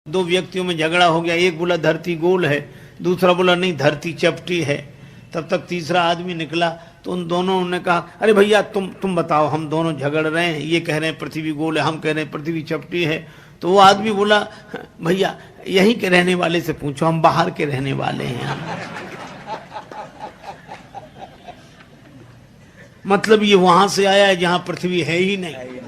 दो व्यक्तियों में झगड़ा हो गया, एक बोला धरती गोल है, दूसरा बोला नहीं धरती चपटी है। तब तक तीसरा आदमी निकला तो उन दोनों ने कहा अरे भैया तुम बताओ, हम दोनों झगड़ रहे हैं, ये कह रहे हैं पृथ्वी गोल है, हम कह रहे हैं पृथ्वी चपटी है। तो वो आदमी बोला भैया यहीं के रहने वाले से पूछो, हम बाहर के रहने वाले हैं। मतलब ये वहां से आया है जहां पृथ्वी है ही नहीं।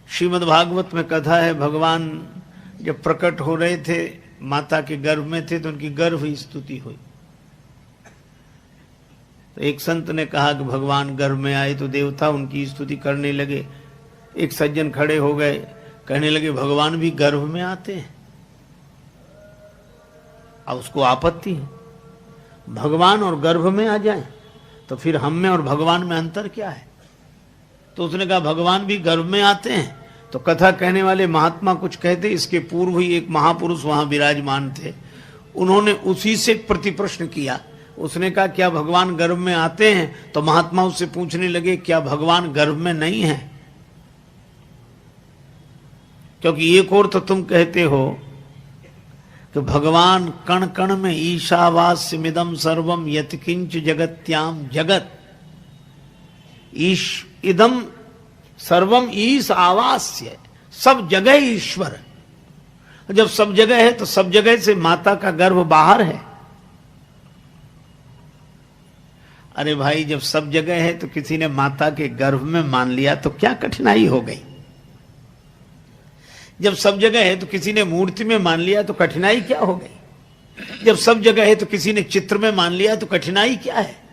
श्रीमद् भागवत में कथा है, भगवान जब प्रकट हो रहे थे माता के गर्भ में थे तो उनकी गर्भ स्तुति हुई। तो एक संत ने कहा कि भगवान गर्भ में आए तो देवता उनकी स्तुति करने लगे। एक सज्जन खड़े हो गए, कहने लगे भगवान भी गर्भ में आते हैं। अब उसको आपत्ति है, भगवान और गर्भ में आ जाएं तो फिर हम में और भगवान में अंतर क्या है। तो उसने कहा भगवान भी गर्भ में आते हैं। तो कथा कहने वाले महात्मा कुछ कहते, इसके पूर्व ही एक महापुरुष वहां विराजमान थे, उन्होंने उसी से प्रति प्रश्न किया। उसने कहा क्या भगवान गर्भ में आते हैं। तो महात्मा उससे पूछने लगे क्या भगवान गर्भ में नहीं है, क्योंकि एक और तो तुम कहते हो कि भगवान कण कण में ईशावास्यमिदं सर्वम यत्किंच जगत्याम जगत, ईश इदम सर्वम ईश आवास्य, सब जगह ईश्वर। जब सब जगह है तो सब जगह से माता का गर्भ बाहर है। अरे भाई जब सब जगह है तो किसी ने माता के गर्भ में मान लिया तो क्या कठिनाई हो गई। जब सब जगह है तो किसी ने मूर्ति में मान लिया तो कठिनाई क्या हो गई। जब सब जगह है तो किसी ने चित्र में मान लिया तो कठिनाई क्या है।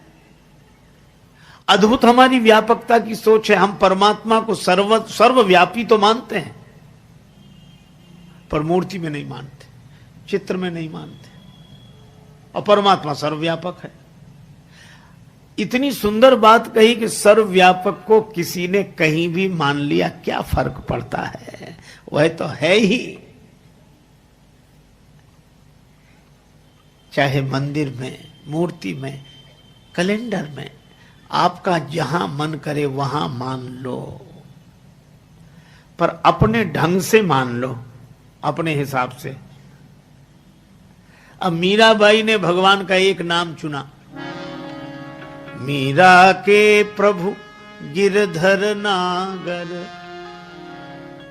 अद्भुत हमारी व्यापकता की सोच है। हम परमात्मा को सर्वव्यापी तो मानते हैं, पर मूर्ति में नहीं मानते, चित्र में नहीं मानते, और परमात्मा सर्वव्यापक है। इतनी सुंदर बात कही कि सर्वव्यापक को किसी ने कहीं भी मान लिया क्या फर्क पड़ता है, वह तो है ही। चाहे मंदिर में, मूर्ति में, कैलेंडर में, आपका जहां मन करे वहां मान लो, पर अपने ढंग से मान लो, अपने हिसाब से। अब मीराबाई ने भगवान का एक नाम चुना, मीरा के प्रभु गिरधर नागर,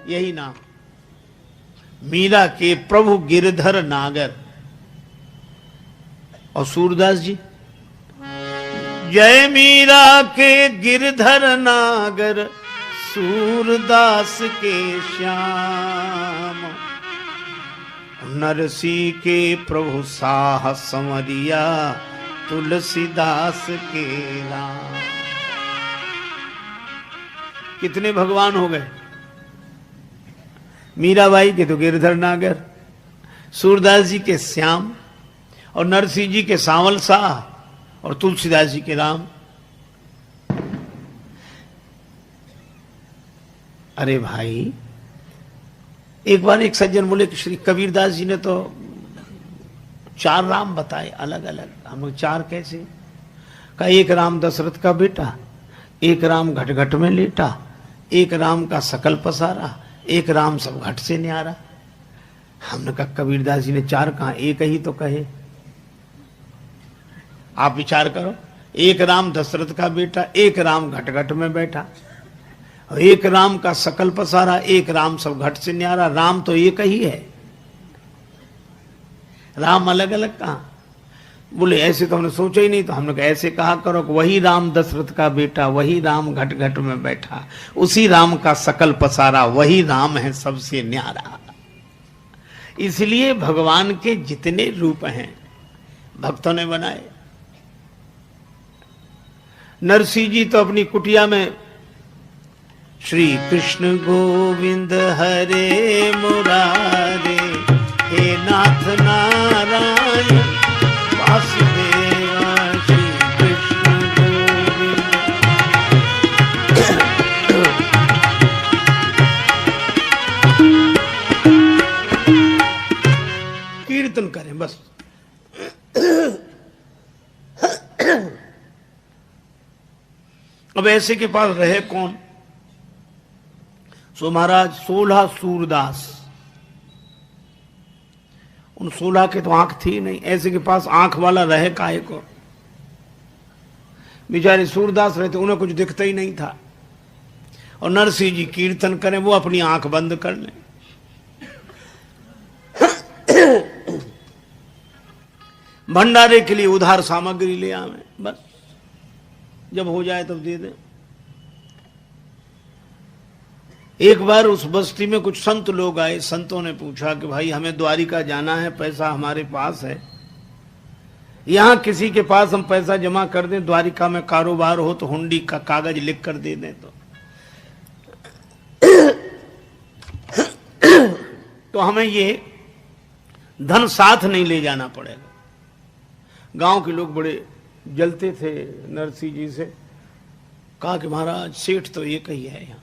यही नाम, मीरा के प्रभु गिरधर नागर। और सूरदास जी, जय मीरा के गिरधर नागर, सूरदास के श्याम, नरसी के प्रभु साह संवरिया, तुलसीदास के राम। कितने भगवान हो गए। मीराबाई के तो गिरधर नागर, सूरदास जी के श्याम, और नरसिंह जी के सांवल शाह, और तुलसीदास जी के राम। अरे भाई एक बार एक सज्जन बोले कि श्री कबीरदास जी ने तो 4 राम बताए अलग अलग। हम लोग 4 कैसे। का एक राम दशरथ का बेटा, एक राम घट घट में लेटा, एक राम का सकल पसारा, एक राम सब घट से न्यारा। हमने कहा कबीरदास जी ने 4 कहा, एक ही तो कहे। आप विचार करो, एक राम दशरथ का बेटा, एक राम घट घट में बैठा, और एक राम का सकल पसारा, एक राम सब घट से न्यारा। राम तो एक ही है, राम अलग अलग कहा। बोले ऐसे तो हमने सोचा ही नहीं। तो हमने कहा ऐसे कहा करो कि वही राम दशरथ का बेटा, वही राम घट घट में बैठा, उसी राम का सकल पसारा, वही राम है सबसे न्यारा। इसलिए भगवान के जितने रूप हैं भक्तों ने बनाए। नरसिंह जी तो अपनी कुटिया में श्री कृष्ण गोविंद हरे मुरारे, हे नाथ नारायण वासुदेवा, श्री कृष्ण गोविंद। कीर्तन करें बस। अब ऐसे के पास रहे कौन? सो महाराज 16 सूरदास, उन 16 के तो आंख थी नहीं, ऐसे के पास आंख वाला रहे काहे को? बेचारे सूरदास रहते, उन्हें कुछ दिखता ही नहीं था। और नरसिंह जी कीर्तन करें, वो अपनी आंख बंद कर लें। भंडारे के लिए उधार सामग्री ले आवे, बस जब हो जाए तब दे दें। एक बार उस बस्ती में कुछ संत लोग आए। संतों ने पूछा कि भाई हमें द्वारिका जाना है, पैसा हमारे पास है, यहां किसी के पास हम पैसा जमा कर दें, द्वारिका में कारोबार हो तो हुंडी का कागज लिख कर दे दें तो हमें ये धन साथ नहीं ले जाना पड़ेगा। गांव के लोग बड़े जलते थे नरसिंह जी से। कहा कि महाराज सेठ तो एक ही है यहां,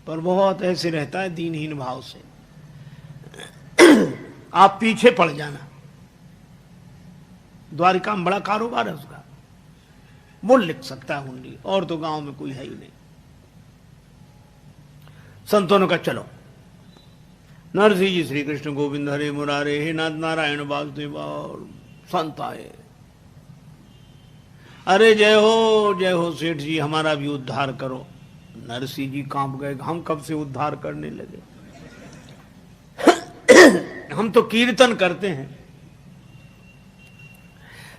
पर बहुत ऐसे रहता है दीनहीन भाव से, आप पीछे पड़ जाना, द्वारिका में बड़ा कारोबार है उसका, वो लिख सकता है हुंडी, और तो गांव में कोई है ही नहीं। संतों ने कहा चलो। नरसिंह जी श्री कृष्ण गोविंद हरे मुरारे, हे नाथ नारायण वासुदेव, और संत आए। अरे जय हो सेठ जी, हमारा भी उद्धार करो। नरसिंह जी कांप गए, हम कब से उद्धार करने लगे? हम तो कीर्तन करते हैं।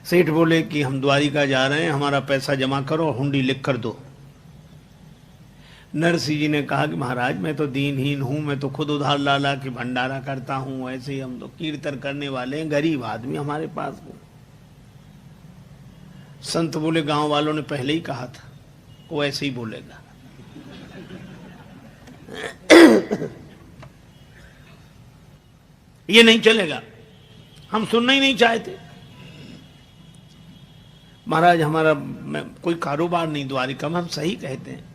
सेठ बोले कि हम द्वारिका जा रहे हैं, हमारा पैसा जमा करो और हुंडी लिख कर दो। नरसिंह जी ने कहा कि महाराज मैं तो दीनहीन हूं, मैं तो खुद उधार ला ला के भंडारा करता हूं, ऐसे ही हम तो कीर्तन करने वाले हैं, गरीब आदमी हमारे पास को। संत बोले गांव वालों ने पहले ही कहा था वो ऐसे ही बोलेगा। ये नहीं चलेगा, हम सुनना ही नहीं चाहते। महाराज हमारा कोई कारोबार नहीं द्वारिका में, हम सही कहते हैं।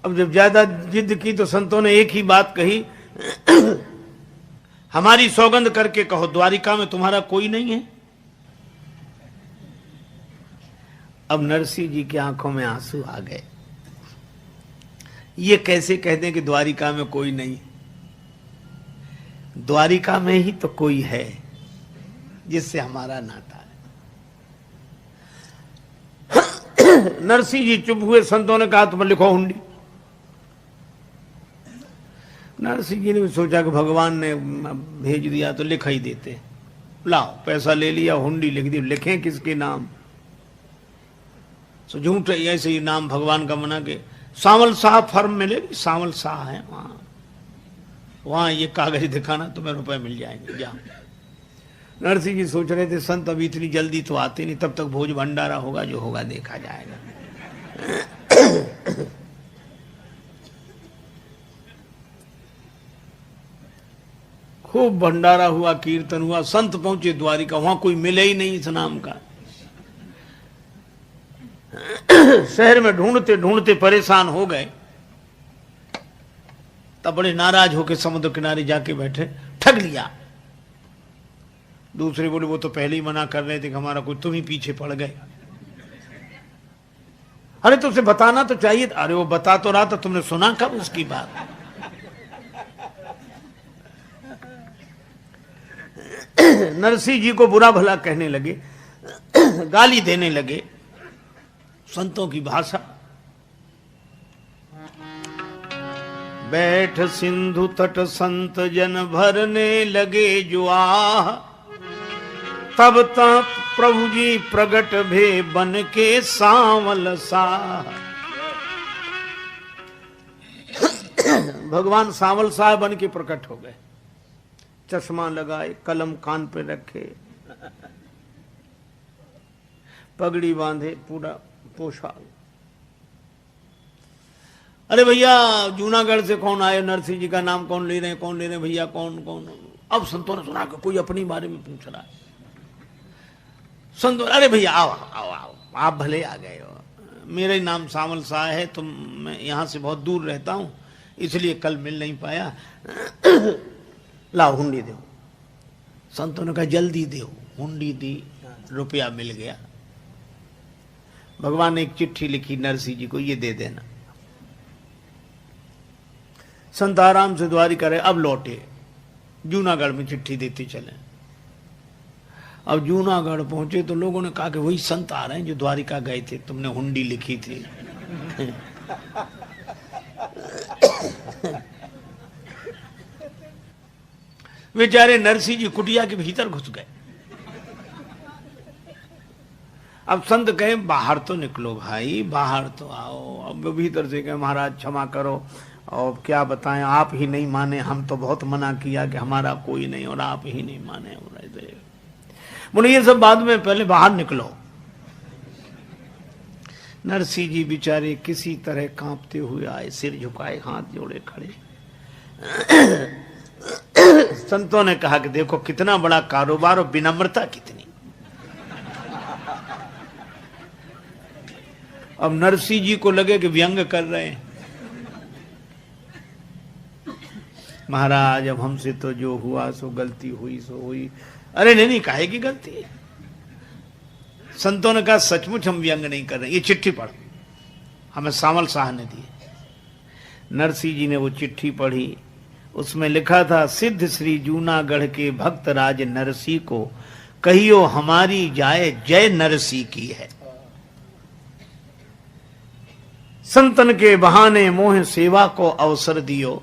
अब जब ज्यादा जिद की तो संतों ने एक ही बात कही, हमारी सौगंध करके कहो द्वारिका में तुम्हारा कोई नहीं है। अब नरसिंह जी की आंखों में आंसू आ गए। ये कैसे कहते हैं कि द्वारिका में कोई नहीं? द्वारिका में ही तो कोई है जिससे हमारा नाता है। नरसिंह जी चुप हुए। संतों ने कहा तुम लिखो हुंडी। नरसिंह जी ने भी सोचा कि भगवान ने भेज दिया तो लिखा ही देते। लाओ पैसा ले लिया, हुंडी लिख दी। लिखें किसके नाम? तो झूठ ऐसे ही नाम भगवान का मना के सांवल शाह फर्म मिलेगी, सांवल शाह है वहां ये कागज दिखाना, तुम्हें रुपए मिल जाएंगे, जाओ। नरसिंह जी सोच रहे थे संत अभी इतनी जल्दी तो आते नहीं, तब तक भोज भंडारा होगा, जो होगा देखा जाएगा। खूब भंडारा हुआ, कीर्तन हुआ। संत पहुंचे द्वारिका, वहां कोई मिले ही नहीं इस नाम का। शहर में ढूंढते ढूंढते परेशान हो गए। तब बड़े नाराज होकर समुद्र किनारे जाके बैठे। ठग लिया। दूसरे बोले वो तो पहले ही मना कर रहे थे कि हमारा कोई, तुम ही पीछे पड़ गए। अरे तो उसे बताना तो चाहिए। अरे वो बता तो रहा था, तुमने सुना कब उसकी बात? नरसिंह जी को बुरा भला कहने लगे, गाली देने लगे। संतों की भाषा। बैठ सिंधु तट संत जन भरने लगे जो आह, तब तक प्रभु जी प्रगट भे बन के सांवल साह। भगवान सांवल साह बन के प्रकट हो गए। चश्मा लगाए, कलम कान पे रखे, पगड़ी बांधे, पूरा पोशाक। अरे भैया जूनागढ़ से कौन आए? नरसिंह जी का नाम कौन ले रहे हैं? कौन ले रहे हैं भैया? कौन कौन? अब संतों ने सुना कि कोई अपनी बारे में पूछ रहा है। संतों, अरे भैया आओ आओ आओ, आप भले आ गए हो। मेरा नाम सांवल शाह है, तुम मैं यहां से बहुत दूर रहता हूं, इसलिए कल मिल नहीं पाया। लाओ हुंडी दो। संतों ने कहा जल्दी दो। हुंडी दी। रुपया मिल गया। भगवान ने एक चिट्ठी लिखी नरसिंह जी को, ये दे देना। संत आराम से द्वारिका रहे, अब लौटे, जूनागढ़ में चिट्ठी देते चले। अब जूनागढ़ पहुंचे तो लोगों ने कहा कि वही संत आ रहे हैं जो द्वारिका गए थे, तुमने हुंडी लिखी थी। बेचारे नरसिंह जी कुटिया के भीतर घुस गए। अब संत कहे बाहर तो निकलो भाई, बाहर तो आओ। अब भीतर से कहे महाराज क्षमा करो, और क्या बताएं, आप ही नहीं माने, हम तो बहुत मना किया कि हमारा कोई नहीं, और आप ही नहीं माने। बोले ये सब बाद में, पहले बाहर निकलो। नरसिंह जी बेचारे किसी तरह कांपते हुए आए, सिर झुकाए, हाथ जोड़े खड़े। संतों ने कहा कि देखो कितना बड़ा कारोबार और विनम्रता कितनी। अब नरसिंह जी को लगे कि व्यंग कर रहे हैं। महाराज अब हमसे तो जो हुआ सो गलती हुई सो हुई। अरे नहीं काहे की गलती है। संतों ने कहा सचमुच हम व्यंग नहीं कर रहे, ये चिट्ठी पढ़, हमें सामल शाह ने दी। नरसिंह जी ने वो चिट्ठी पढ़ी, उसमें लिखा था, सिद्ध श्री जूनागढ़ के भक्त राज नरसिंह को कहियो हमारी जाए जय नरसिंह की है। संतन के बहाने मोह सेवा को अवसर दियो।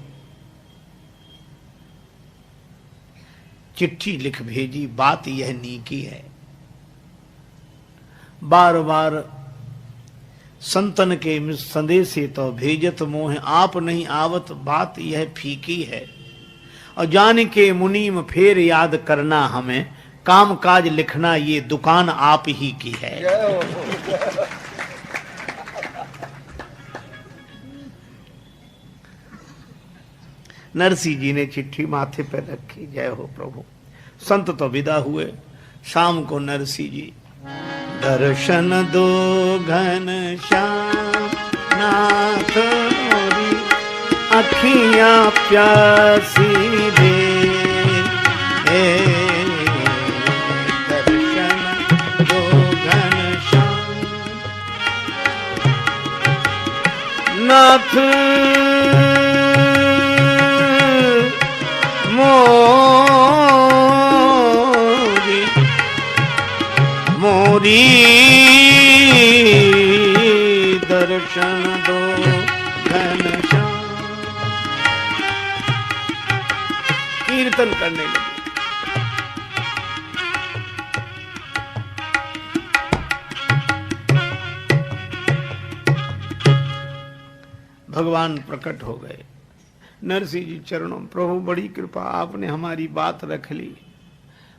चिट्ठी लिख भेजी, बात यह नीकी है। बार बार संतन के संदेशे तो भेजत मोह, आप नहीं आवत बात यह फीकी है। और जान के मुनीम फेर याद करना हमें, काम काज लिखना ये दुकान आप ही की है। नरसिंह जी ने चिट्ठी माथे पर रखी, जय हो प्रभु। संत तो विदा हुए। शाम को नरसिंह जी, दर्शन दो घन श्याम नाथ मोरी, अखियां प्यासी दे। दर्शन दो घन श्याम नाथ मोरी, मोरी दर्शन दो घनश्याम। कीर्तन करने लगे। भगवान प्रकट हो गए। नरसिंह जी चरणों, प्रभु बड़ी कृपा, आपने हमारी बात रख ली,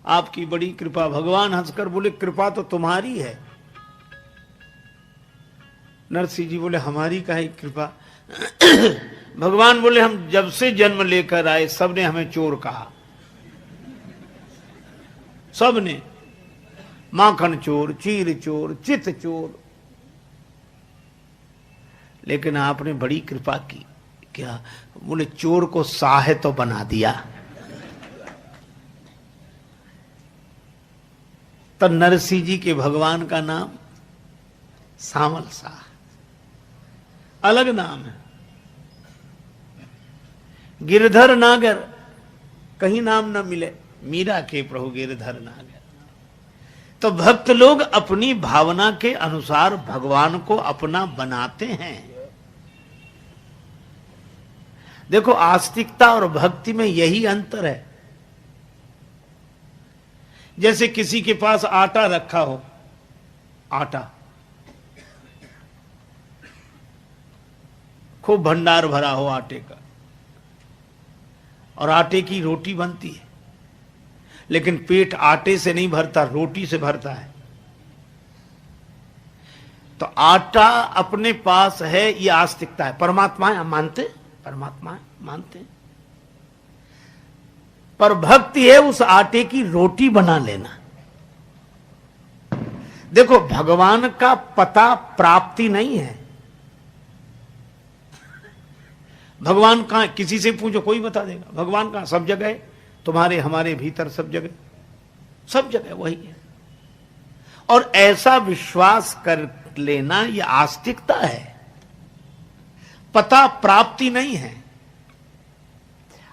आपकी बड़ी कृपा। भगवान हंसकर बोले कृपा तो तुम्हारी है। नरसिंह जी बोले हमारी काहे कृपा। भगवान बोले हम जब से जन्म लेकर आए सबने हमें चोर कहा, सबने, माखन चोर, चीर चोर, चित चोर। लेकिन आपने बड़ी कृपा की। क्या? बोले चोर को साहे तो बना दिया। तो नरसिंह जी के भगवान का नाम सामल शाह, अलग नाम है। गिरधर नागर, कहीं नाम न मिले, मीरा के प्रभु गिरधर नागर। तो भक्त लोग अपनी भावना के अनुसार भगवान को अपना बनाते हैं। देखो आस्तिकता और भक्ति में यही अंतर है। जैसे किसी के पास आटा रखा हो, आटा खूब भंडार भरा हो आटे का, और आटे की रोटी बनती है, लेकिन पेट आटे से नहीं भरता, रोटी से भरता है। तो आटा अपने पास है, ये आस्तिकता है। परमात्मा है, हम मानते, परमात्मा है, मानते, पर भक्ति है उस आटे की रोटी बना लेना। देखो भगवान का पता प्राप्ति नहीं है। भगवान कहां, किसी से पूछो कोई बता देगा। भगवान कहां? सब जगह, तुम्हारे हमारे भीतर, सब जगह, सब जगह वही है। और ऐसा विश्वास कर लेना यह आस्तिकता है, पता प्राप्ति नहीं है।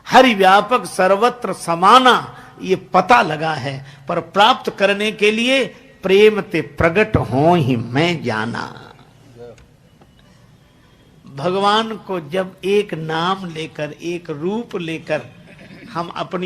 हरि व्यापक सर्वत्र समाना ये पता लगा है, पर प्राप्त करने के लिए प्रेम ते प्रगट हो ही मैं जाना। भगवान को जब एक नाम लेकर, एक रूप लेकर हम अपनी